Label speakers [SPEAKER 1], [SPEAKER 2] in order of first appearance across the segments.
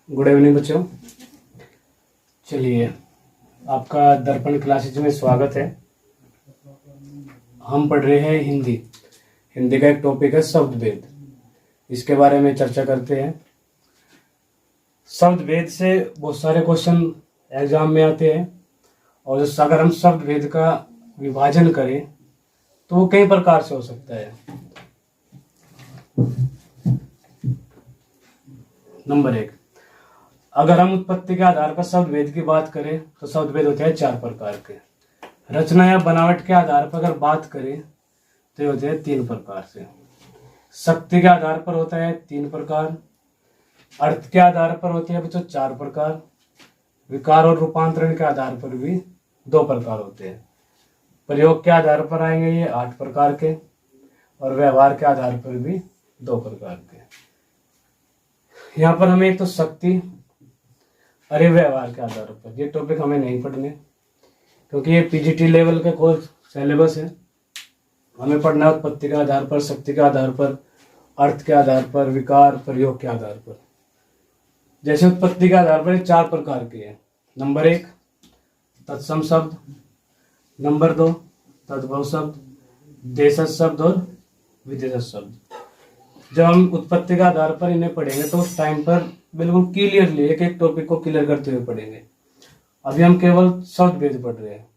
[SPEAKER 1] Good evening बच्चों। चलिए, आपका दर्पण क्लासेज में स्वागत है। हम पढ़ रहे हैं हिंदी। हिंदी का एक टॉपिक है शब्द भेद। इसके बारे में चर्चा करते हैं। शब्द भेद से बहुत सारे क्वेश्चन एग्जाम में आते हैं और अगर हम शब्द भेद का विभाजन करें तो वो कई प्रकार से हो सकता है। नंबर 1, अगर हम उत्पत्ति के आधार पर शब्द भेद की बात करें तो शब्द भेद होते हैं 4 प्रकार के। रचना या बनावट के आधार पर अगर बात करें तो ये होते हैं 3 प्रकार से। शक्ति के आधार पर होता है 3 प्रकार। अर्थ के आधार पर होते हैं बच्चों 4 प्रकार। विकार और रूपांतरण के आधार पर भी 2 प्रकार होते हैं। प्रयोग के आधार पर आएंगे ये 8 प्रकार के और व्यवहार के आधार पर भी 2 प्रकार के। यहाँ पर हमें एक तो शक्ति अरे व्यवहार के आधार पर, ये टॉपिक हमें नहीं पढ़ने क्योंकि ये पीजीटी लेवल का कोर्स सिलेबस है। हमें पढ़ना है उत्पत्ति के आधार पर, शक्ति के आधार पर, अर्थ के आधार पर, विकार, प्रयोग के आधार पर। जैसे उत्पत्ति के आधार पर 4 प्रकार के हैं। नंबर 1 तत्सम शब्द, नंबर 2 तद्भव शब्द, देशज शब्द और विदेशज शब्द। जब हम उत्पत्ति के आधार पर इन्हें पढ़ेंगे तो उस टाइम पर बिल्कुल क्लियरली एक एक टॉपिक को क्लियर करते हुए पढ़ेंगे। अभी हम केवल शब्द भेद पढ़ रहे हैं।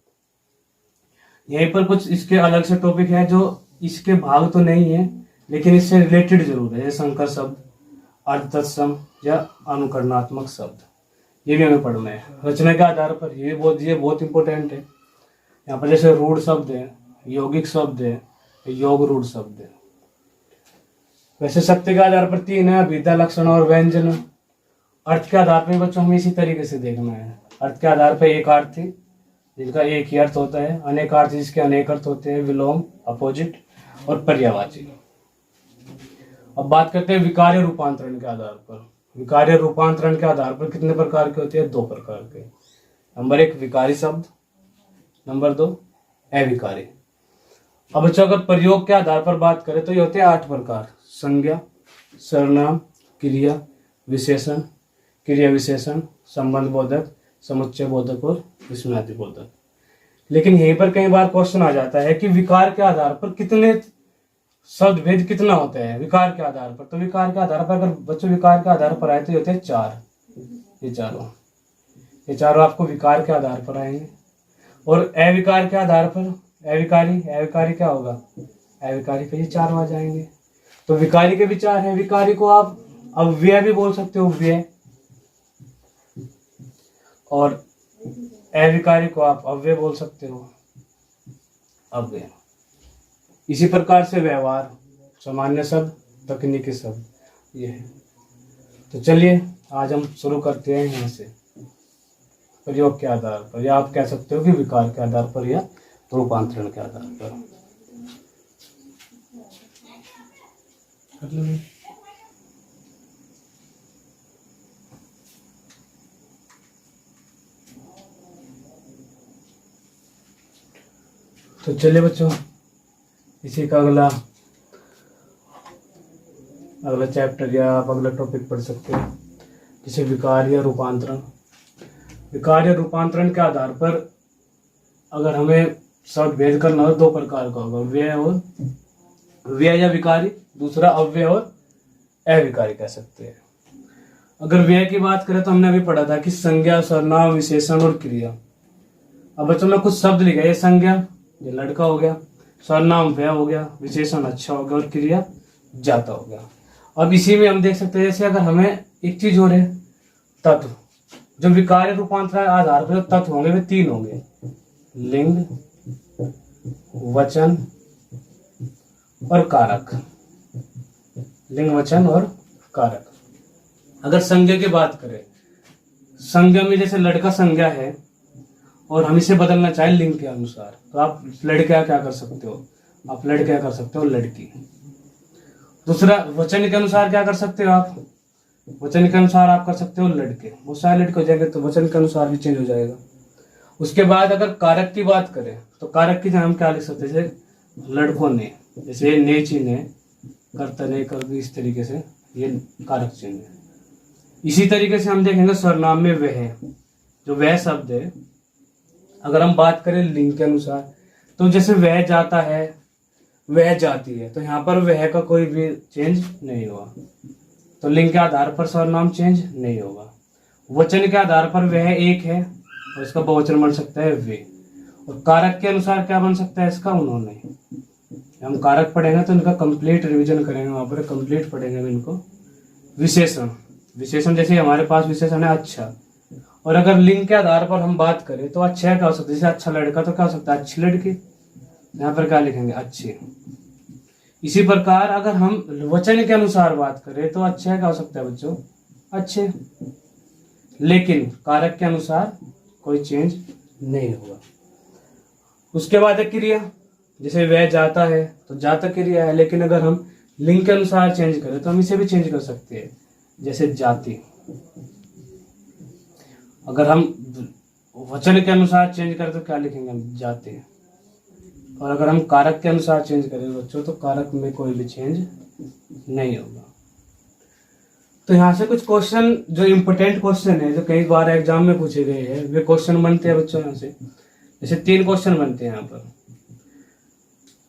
[SPEAKER 1] यहीं पर कुछ इसके अलग से टॉपिक है जो इसके भाग तो नहीं है लेकिन इससे रिलेटेड जरूर है, जैसे संकर शब्द, अर्थ तत्सम या अनुकरणात्मक शब्द, ये भी हमें पढ़ना है। रचना के आधार पर ये बहुत इंपॉर्टेंट है। यहाँ पर जैसे रूढ़ शब्द है, यौगिक शब्द है, योग रूढ़ शब्द है। वैसे शक्ति के आधार पर 3 है, विधा, लक्षण और व्यंजन। अर्थ के आधार पर बच्चों हमें इसी तरीके से देखना है। अर्थ के आधार पर एक अर्थी जिसका एक ही अर्थ होता है, अनेक अर्थी जिसके अनेक अर्थ होते हैं, विलोम, अपोजिट और पर्यायवाची। अब बात करते हैं विकार्य रूपांतरण के आधार पर। विकार्य रूपांतरण के आधार पर कितने प्रकार के होते हैं? 2 प्रकार के। नंबर 1 विकारी शब्द, नंबर 2 अविकारी। अब बच्चों अगर प्रयोग के आधार पर बात करें तो ये होते हैं 8 प्रकार। संज्ञा, सर्वनाम, क्रिया, विशेषण, क्रिया विशेषण, संबंध बोधक, समुच्चय बोधक और विस्मयादि बोधक। लेकिन यहीं पर कई बार क्वेश्चन आ जाता है कि विकार के आधार पर कितने शब्द भेद कितना होता है विकार के आधार पर। तो विकार के आधार पर अगर बच्चों विकार के आधार पर आए तो ये होते हैं 4। ये चारों आपको विकार के आधार पर आएंगे। और अविकार के आधार पर अविकारी क्या होगा? अविकारी पे ये 4 आ जाएंगे। तो विकारी के विचार है। विकारी को आप अव्यय भी बोल सकते हो, व्यय, और अविकारी को आप अव्यय बोल सकते हो, अव्यय। इसी प्रकार से व्यवहार, सामान्य शब्द, तकनीकी शब्द, ये है। तो चलिए आज हम शुरू करते हैं यहाँ से। प्रयोग के आधार पर, या आप कह सकते हो कि विकार के आधार पर या रूपांतरण के आधार पर। तो चलिए बच्चों, इसी का अगला चैप्टर या आप अगला टॉपिक पढ़ सकते हो, जैसे विकार या रूपांतरण। विकार या रूपांतरण के आधार पर अगर हमें शब्द भेद करना हो 2 प्रकार का होगा, व्यय या विकारी, दूसरा अव्यय और अविकारी कह सकते हैं। अगर व्यय की बात करें तो हमने अभी पढ़ा था कि संज्ञा, सर्वनाम, विशेषण और क्रिया। अब बच्चों में कुछ शब्द लिखा है, संज्ञा ये लड़का हो गया, सर्वनाम वह हो गया, विशेषण अच्छा हो गया और क्रिया जाता हो गया। अब इसी में हम देख सकते हैं जैसे अगर हमें एक चीज और है, तत्व। जो विकार रूपांतरण आधार पर तत्व होंगे वे 3 होंगे, लिंग, वचन और कारक। लिंग, वचन और कारक। अगर संज्ञा की बात करें, संज्ञा में जैसे लड़का संज्ञा है और हम इसे बदलना चाहें लिंग के अनुसार, तो आप लड़का क्या कर सकते हो? आप लड़का कर सकते हो लड़की। दूसरा वचन के अनुसार क्या कर सकते हो? आप वचन के अनुसार आप कर सकते हो लड़के। वो सारे लड़के हो जाएंगे तो वचन के अनुसार भी चेंज हो जाएगा। उसके बाद अगर कारक की बात करें तो कारक की जगह हम क्या लिख सकते हैं? जैसे लड़कों ने, जैसे ने, चिन्ह, कर्तने, कर, इस तरीके से ये कारक चिन्ह है। इसी तरीके से हम देखेंगे सर्वनाम में वह, जो वह शब्द है, अगर हम बात करें लिंग के अनुसार, तो जैसे वह जाता है, वह जाती है, तो यहाँ पर वह का कोई भी चेंज नहीं हुआ, तो लिंग के आधार पर सर्वनाम चेंज नहीं होगा। वचन के आधार पर वह एक है और इसका बहुवचन बन सकता है वे, और कारक के अनुसार क्या बन सकता है इसका उन्होंने। हम कारक पढ़ेंगे तो इनका कंप्लीट रिवीजन करेंगे, वहां पर कंप्लीट पढ़ेंगे इनको। विशेषण, विशेषण जैसे हमारे पास विशेषण है अच्छा, और अगर लिंग के आधार पर हम बात करें तो अच्छा क्या हो सकता है, जैसे अच्छा लड़का तो क्या हो सकता है अच्छी लड़की, यहाँ पर क्या लिखेंगे अच्छी। इसी प्रकार अगर हम वचन के अनुसार बात करें तो अच्छा क्या हो सकता है बच्चों, अच्छे। लेकिन कारक के अनुसार कोई चेंज नहीं होगा। उसके बाद है क्रिया, जैसे वह जाता है तो जाता क्रिया है, लेकिन अगर हम लिंग के अनुसार चेंज करें तो हम इसे भी चेंज कर सकते हैं, जैसे जाति। अगर हम वचन के अनुसार चेंज करें तो क्या लिखेंगे हम जाते, और अगर हम कारक के अनुसार चेंज करें बच्चों तो कारक में कोई भी चेंज नहीं होगा। तो यहाँ से कुछ क्वेश्चन जो इम्पोर्टेंट क्वेश्चन है, जो कई बार एग्जाम में पूछे गए हैं, वे क्वेश्चन बनते हैं बच्चों। यहाँ से जैसे 3 क्वेश्चन बनते हैं यहाँ पर।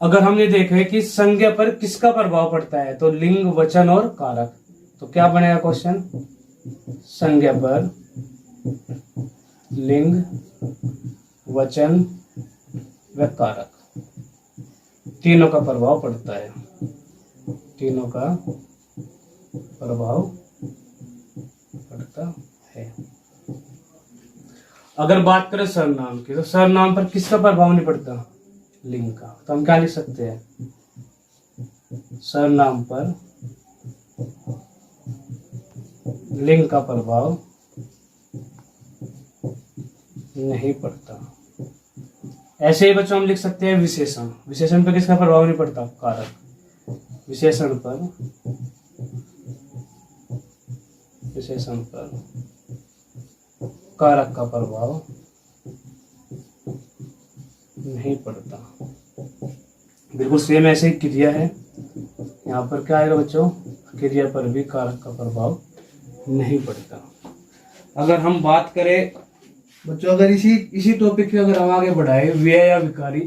[SPEAKER 1] अगर हम ये देखें कि संज्ञा पर किसका प्रभाव पड़ता है, तो लिंग, वचन और कारक, तो क्या बनेगा क्वेश्चन, संज्ञा पर लिंग, वचन व कारक तीनों का प्रभाव पड़ता है, तीनों का प्रभाव पड़ता है। अगर बात करें सर्वनाम की, तो सर्वनाम पर किसका प्रभाव नहीं पड़ता, लिंग का, तो हम क्या लिख सकते हैं, सर्वनाम पर लिंग का प्रभाव नहीं पड़ता। ऐसे ही बच्चों हम लिख सकते हैं विशेषण, विशेषण पर किसका प्रभाव नहीं पड़ता, कारक। विशेषण पर कारक का प्रभाव नहीं पड़ता। बिल्कुल सेम ऐसे ही क्रिया है, यहाँ पर क्या आएगा बच्चों, क्रिया पर भी कारक का प्रभाव नहीं पड़ता। अगर हम बात करें बच्चों, अगर इसी टॉपिक की अगर हम आगे बढ़ाए, व्यय या विकारी,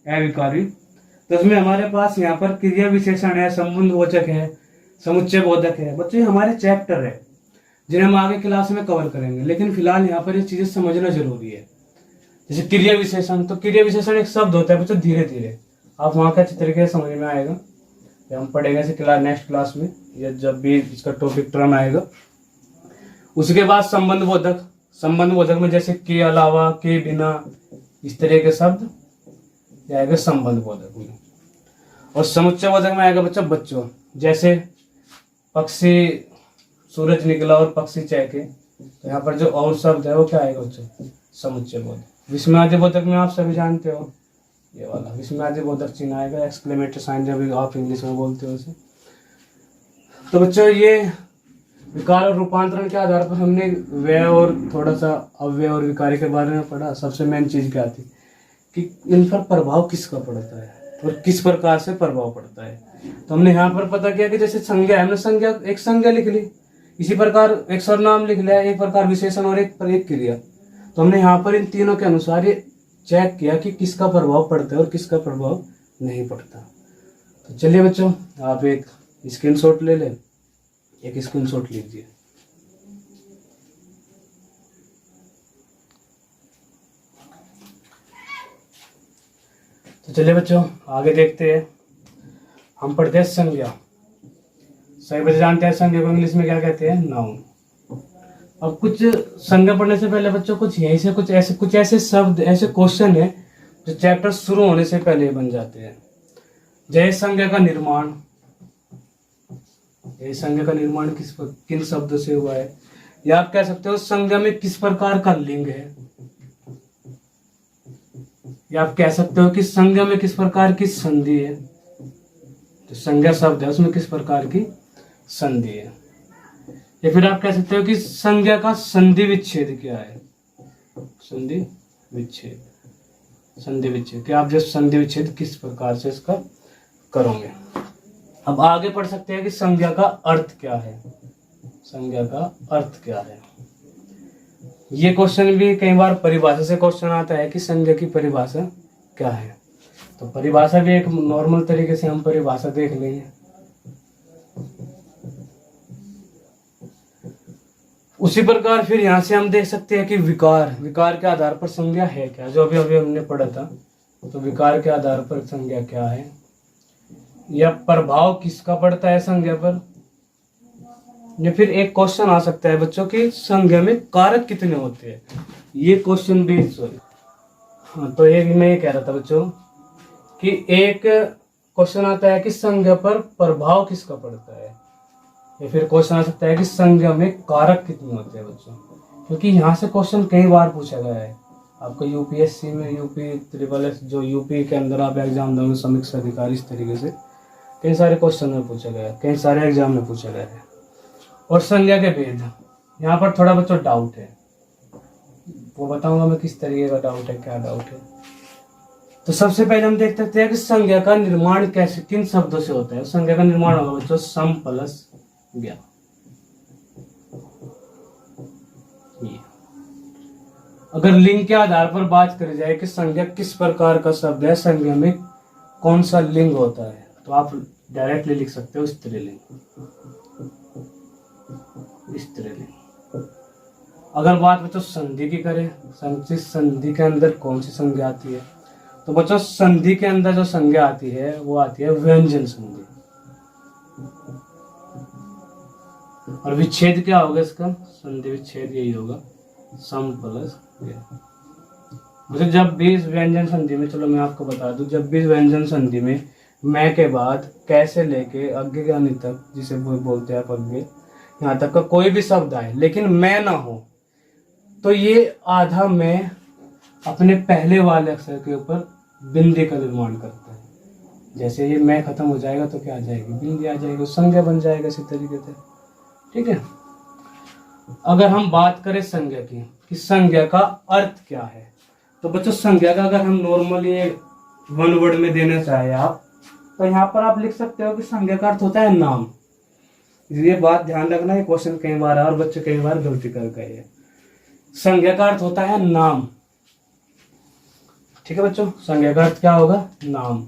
[SPEAKER 1] अविकारी, तो इसमें हमारे पास यहाँ पर क्रिया विशेषण है, संबंधवाचक है, समुच्चय बोधक है। बच्चों हमारे चैप्टर है जिन्हें हम आगे क्लास में कवर करेंगे, लेकिन फिलहाल यहाँ पर ये चीजें समझना जरूरी है। जैसे क्रिया विशेषण, तो क्रिया विशेषण एक शब्द होता है बच्चों, धीरे धीरे आप वहाँ का अच्छी तरीके से समझ में आएगा, हम पढ़ेंगे इसे नेक्स्ट क्लास में, या जब भी इसका टॉपिक टर्न आएगा। उसके बाद संबंध बोधक, संबंध बोधक में जैसे के अलावा, के बिना, इस तरह के शब्द आएगा संबंध बोधक में। और समुच्चय बोधक में आएगा बच्चों जैसे पक्षी सूरज निकला और पक्षी चहके, तो यहाँ पर जो और शब्द है वो क्या आएगा बच्चों, समुच्चय बोधक। विस्मयादि बोधक में आप सभी जानते हो, ये वाला विस्मयादि बोधक चिन्ह आएगा, एक्सक्लेमेटरी साइन जब आप इंग्लिश में बोलते हो उसे। तो बच्चों ये विकार और रूपांतरण के आधार पर हमने व्यय और थोड़ा सा अव्यय और विकारी के बारे में पढ़ा। सबसे मेन चीज क्या थी कि इन पर प्रभाव किसका पड़ता है और किस प्रकार से प्रभाव पड़ता है। तो हमने यहाँ पर पता किया कि जैसे संज्ञा है, हमने संज्ञा एक संज्ञा लिख ली, इसी प्रकार एक सर्वनाम लिख लिया, एक प्रकार विशेषण और एक क्रिया। तो हमने यहाँ पर इन तीनों के अनुसार ये चेक किया कि किसका प्रभाव पड़ता है और किसका प्रभाव नहीं पड़ता। तो चलिए बच्चों आप एक स्क्रीनशॉट ले लें, एक स्क्रीनशॉट लीजिए। तो चलिए बच्चों आगे देखते हैं। हम पढ़ते हैं संज्ञा। सभी बच्चे जानते हैं संज्ञा को इंग्लिश में क्या कहते हैं, नाउन। अब कुछ संज्ञा पढ़ने से पहले बच्चों कुछ यहीं से कुछ ऐसे शब्द, ऐसे क्वेश्चन है जो चैप्टर शुरू होने से पहले बन जाते हैं। जय संज्ञा का निर्माण, ये संज्ञा का निर्माण किन शब्दों से हुआ है, या आप कह सकते हो संज्ञा में किस प्रकार का लिंग है, या आप कह सकते हो कि संज्ञा में किस प्रकार की संधि है। जो संज्ञा शब्द है उसमें किस प्रकार की संधि है, या फिर आप कह सकते हो कि संज्ञा का संधि विच्छेद क्या है। संधि विच्छेद, संधि विच्छेद कि आप जो संधि विच्छेद किस प्रकार से इसका करोगे। अब आगे पढ़ सकते हैं कि संज्ञा का अर्थ क्या है। संज्ञा का अर्थ क्या है। ये क्वेश्चन भी कई बार परिभाषा से क्वेश्चन आता है कि संज्ञा की परिभाषा क्या है। तो परिभाषा भी एक नॉर्मल तरीके से हम परिभाषा देख लेंगे। उसी प्रकार फिर यहाँ से हम देख सकते हैं कि विकार, विकार के आधार पर संज्ञा है क्या, जो अभी अभी हमने पढ़ा था। तो विकार के आधार पर संज्ञा क्या है, या प्रभाव किसका पड़ता है संज्ञा पर। या फिर एक क्वेश्चन आ सकता है बच्चों की संज्ञा में कारक कितने होते हैं, ये क्वेश्चन भी हाँ, तो ये मैं ये कह रहा था बच्चों कि एक क्वेश्चन आता है कि संज्ञा पर प्रभाव किसका पड़ता है, या फिर क्वेश्चन आ सकता है कि संज्ञा में कारक कितने होते हैं बच्चों। क्योंकि यहाँ से क्वेश्चन कई बार पूछा गया है आपको यूपीएससी में, यूपी ट्रिपल एस जो यूपी के अंदर आप एग्जाम दोगे समीक्षा अधिकारी, इस तरीके से कई सारे क्वेश्चन में पूछा गया है, कई सारे एग्जाम में पूछा गया है। और संज्ञा के भेद, यहाँ पर थोड़ा बच्चों डाउट है, वो बताऊंगा मैं किस तरीके का डाउट है, क्या डाउट है। तो सबसे पहले हम देख सकते हैं कि संज्ञा का निर्माण कैसे, किन शब्दों से होता है। संज्ञा का निर्माण होगा बच्चों सम प्लस ज्ञा। अगर लिंग के आधार पर बात करी जाए कि संज्ञा किस प्रकार का शब्द है, संज्ञा में कौन सा लिंग होता है, तो आप डायरेक्टली लिख सकते हो स्त्रीलिंग, स्त्रीलिंग। अगर बात बच्चों संधि की करें, संधि के अंदर कौन सी संज्ञा आती है, तो बच्चों संधि के अंदर जो संज्ञा आती है वो आती है व्यंजन संधि। और विच्छेद क्या होगा इसका, संधि विच्छेद यही होगा सम प्लस ज्ञा। मतलब जब भी इस व्यंजन संधि में, चलो मैं आपको बता दूं, जब भी इस व्यंजन संधि में मैं के बाद कैसे लेके अज्ञानी तक, जिसे बोलते हैं अज्ञे, यहाँ तक का कोई भी शब्द आए लेकिन मैं ना हो, तो ये आधा मैं अपने पहले वाले अक्षर के ऊपर बिंदी का निर्माण करता है। जैसे ये मैं खत्म हो जाएगा तो क्या आ जाएगी, बिंदी आ जाएगी, संज्ञा बन जाएगा इसी तरीके से। ठीक है। अगर हम बात करें संज्ञा की कि संज्ञा का अर्थ क्या है, तो बच्चों संज्ञा का अगर हम नॉर्मली वन वर्ड में देना चाहे आप, तो यहाँ पर आप लिख सकते हो कि संज्ञा का अर्थ होता है नाम। ये बात ध्यान रखना, है क्वेश्चन कई बार और बच्चे कई बार गलती कर गए हैं। संज्ञा का अर्थ होता है नाम। ठीक है बच्चों, संज्ञा का अर्थ क्या होगा, नाम।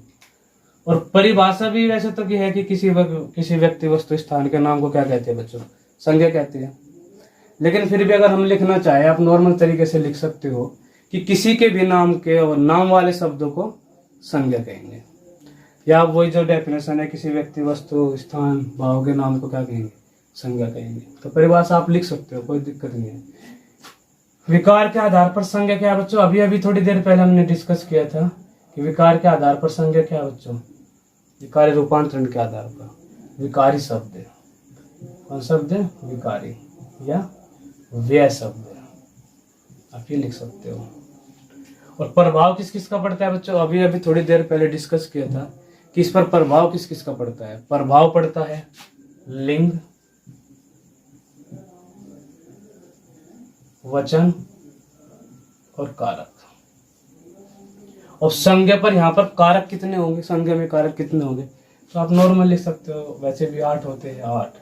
[SPEAKER 1] और परिभाषा भी वैसे तो की है कि किसी व्यक्ति वस्तु स्थान के नाम को क्या कहते हैं बच्चों, संज्ञा कहते हैं। लेकिन फिर भी अगर हम लिखना चाहे, आप नॉर्मल तरीके से लिख सकते हो कि किसी के भी नाम के और नाम वाले शब्दों को संज्ञा कहेंगे, या वही जो डेफिनेशन है किसी व्यक्ति वस्तु स्थान भाव के नाम को क्या कहेंगे, संज्ञा कहेंगे। तो परिभाषा आप लिख सकते हो, कोई दिक्कत नहीं है। विकार के आधार पर संज्ञा क्या है बच्चों, अभी अभी थोड़ी देर पहले हमने डिस्कस किया था कि विकार के आधार पर संज्ञा क्या है बच्चों, विकारी रूपांतरण के आधार पर विकारी शब्द है। कौन शब्द है, विकारी या व्यय शब्द है, आप ये लिख सकते हो। और प्रभाव किस किस का पड़ता है बच्चों, अभी अभी थोड़ी देर पहले डिस्कस किया था कि इस पर प्रभाव किस किस का पड़ता है। प्रभाव पड़ता है लिंग, वचन और कारक। और संज्ञा पर यहाँ पर कारक कितने होंगे, संज्ञा में कारक कितने होंगे, तो आप नॉर्मल लिख सकते हो, वैसे भी 8 होते हैं, 8।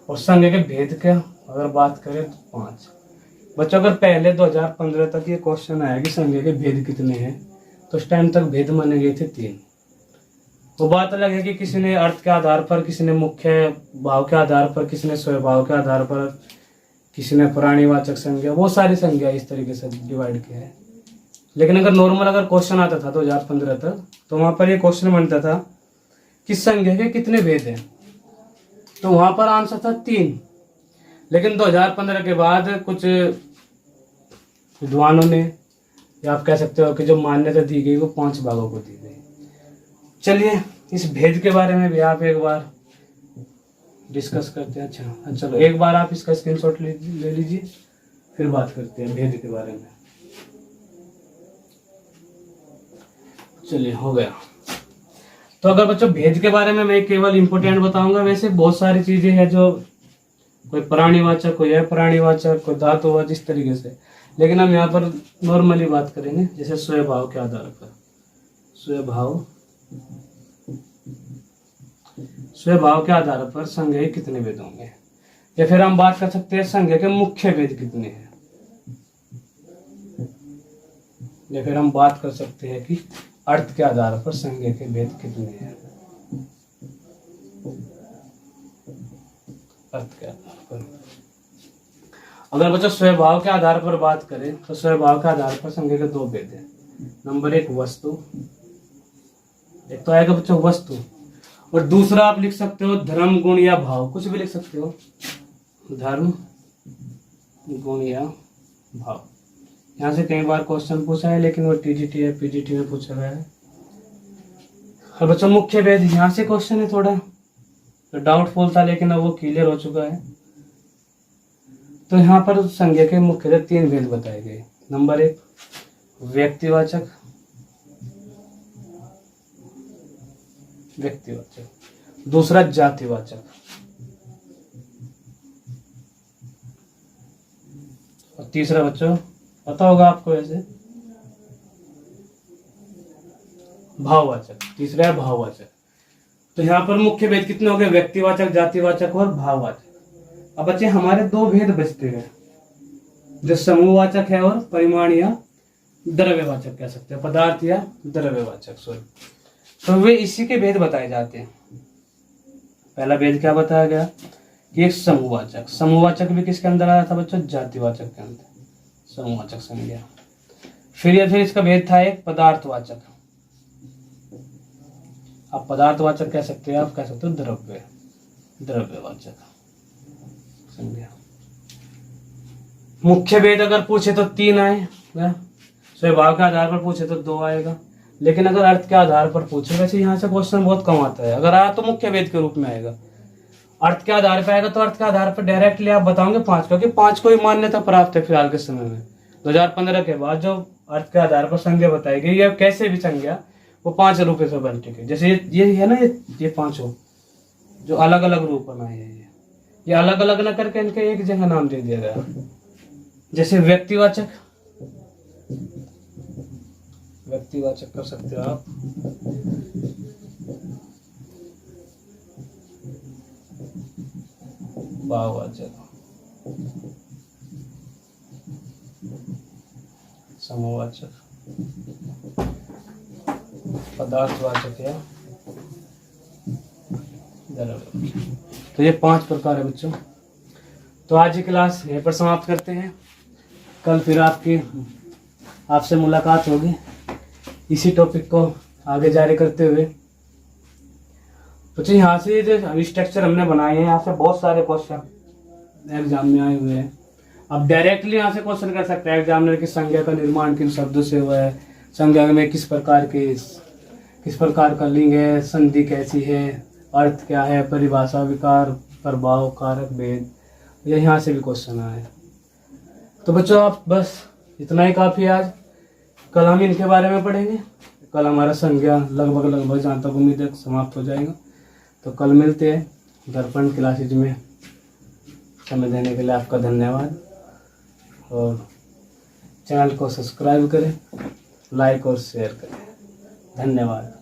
[SPEAKER 1] और संज्ञा के भेद क्या अगर बात करें तो 5। बच्चों अगर पहले 2015 तक ये क्वेश्चन आया कि संज्ञा के भेद कितने हैं, तो उस टाइम तक भेद माने गए थे 3। वो बात अलग है कि किसी ने अर्थ के आधार पर, किसी ने मुख्य भाव के आधार पर, किसी ने स्वभाव के आधार पर, किसी ने प्राणीवाचक संज्ञा, वो सारी संज्ञा इस तरीके से डिवाइड किया है। लेकिन अगर नॉर्मल अगर क्वेश्चन आता था 2015 तक, तो वहां पर ये क्वेश्चन बनता था कि संज्ञा के कितने भेद हैं, तो वहां पर आंसर था 3। लेकिन 2015 के बाद कुछ विद्वानों ने, या आप कह सकते हो कि जो मान्यता दी गई वो 5 भागों को दी गई। चलिए इस भेद के बारे में भी आप एक बार डिस्कस करते हैं। अच्छा चलो एक बार आप इसका स्क्रीनशॉट ले लीजिए, फिर बात करते हैं भेद के बारे में। चलिए हो गया। तो अगर बच्चों भेद के बारे में मैं केवल इंपोर्टेंट बताऊंगा, वैसे बहुत सारी चीजें हैं जो कोई प्राणीवाचक, कोई अप्राणीवाचक, कोई धातुवाचक, इस तरीके से। लेकिन हम यहाँ पर नॉर्मली बात करेंगे जैसे स्वभाव के आधार पर। स्वभाव के आधार पर संज्ञा कितने भेद होंगे। या फिर हम बात कर सकते हैं संज्ञा के मुख्य भेद कितने हैं, या फिर हम बात कर सकते हैं कि अर्थ के आधार पर संज्ञा के भेद कितने हैं। अर्थ के आधार पर अगर बच्चों स्वभाव के आधार पर बात करें तो स्वभाव के आधार पर संज्ञा के दो भेद हैं। नंबर एक वस्तु, एक तो आएगा बच्चों वस्तु, और दूसरा आप लिख सकते हो धर्म गुण या भाव, कुछ भी लिख सकते हो, धर्म गुण या भाव। यहाँ से कई बार क्वेश्चन पूछा है लेकिन वो टीजीटी या पीजीटी में पूछा गया है। और बच्चों मुख्य भेद यहाँ से क्वेश्चन है, थोड़ा तो डाउटफुल था लेकिन अब वो क्लियर हो चुका है। तो यहाँ पर संज्ञा के मुख्यतः तीन भेद बताए गए। नंबर एक व्यक्तिवाचक, दूसरा जातिवाचक, और तीसरा बच्चों पता होगा आपको वैसे भाववाचक। तीसरा है भाववाचक। तो यहाँ पर मुख्य भेद कितने हो गए, व्यक्तिवाचक, जातिवाचक और भाववाचक। अब बच्चे हमारे दो भेद बचते हैं, जो समूहवाचक है और परिमाण या द्रव्यवाचक कह सकते हैं, पदार्थ या द्रव्यवाचक सॉरी। तो वे इसी के भेद बताए जाते हैं। पहला भेद क्या बताया गया कि एक समूहवाचक, समूहवाचक भी किसके अंदर आया था बच्चों, जातिवाचक के अंदर, समूहवाचक संज्ञा। फिर इसका भेद था एक पदार्थवाचक। आप पदार्थवाचक कह सकते हैं, आप कह सकते हो द्रव्यवाचक संज्ञा। मुख्य भेद अगर पूछे तो तीन आए, स्वभाव के आधार पर पूछे तो दो आएगा, लेकिन अगर अर्थ के आधार पर पूछे, वैसे यहाँ से क्वेश्चन बहुत कम आता है, अगर आया तो मुख्य भेद के रूप में आएगा। अर्थ के आधार पर आएगा तो अर्थ के आधार पर डायरेक्टली आप बताओगे पांच, क्योंकि पांच को ही मान्यता प्राप्त है फिलहाल के समय में। 2015 के बाद जो अर्थ के आधार पर संज्ञा बताई गई या कैसे भी संज्ञा, वो पांच रूपों से बनती है। जैसे ये है ना, ये पांचों जो अलग अलग रूप बनाए हैं, ये अलग अलग ना करके इनके एक जगह नाम दे दिया गया। जैसे व्यक्तिवाचक कर सकते हो आप, भाववाचक, समूहवाचक, पदार्थवाचक या द्रव्यवाचक। तो ये पांच प्रकार है बच्चों। तो आज की क्लास यहीं पर समाप्त करते हैं। कल फिर आपसे मुलाकात होगी इसी टॉपिक को आगे जारी करते हुए। तो यहाँ से जो स्ट्रक्चर हमने बनाए हैं, यहाँ से बहुत सारे क्वेश्चन एग्जाम में आए हुए हैं। अब डायरेक्टली यहाँ से क्वेश्चन कर सकते हैं एग्जामिनर की संज्ञा का निर्माण किन शब्दों से हुआ है, संज्ञा में किस प्रकार का लिंग है, संधि कैसी है, अर्थ क्या है, परिभाषा, विकार, प्रभाव, कारक, भेद, ये यहाँ से भी क्वेश्चन आए। तो बच्चों आप बस इतना ही काफ़ी आज। कल हम इनके बारे में पढ़ेंगे। कल हमारा संज्ञा लगभग जहाँ तक उम्मीद है समाप्त हो जाएगा। तो कल मिलते हैं दर्पण क्लासेज में। समय देने के लिए आपका धन्यवाद, और चैनल को सब्सक्राइब करें, लाइक और शेयर करें। धन्यवाद।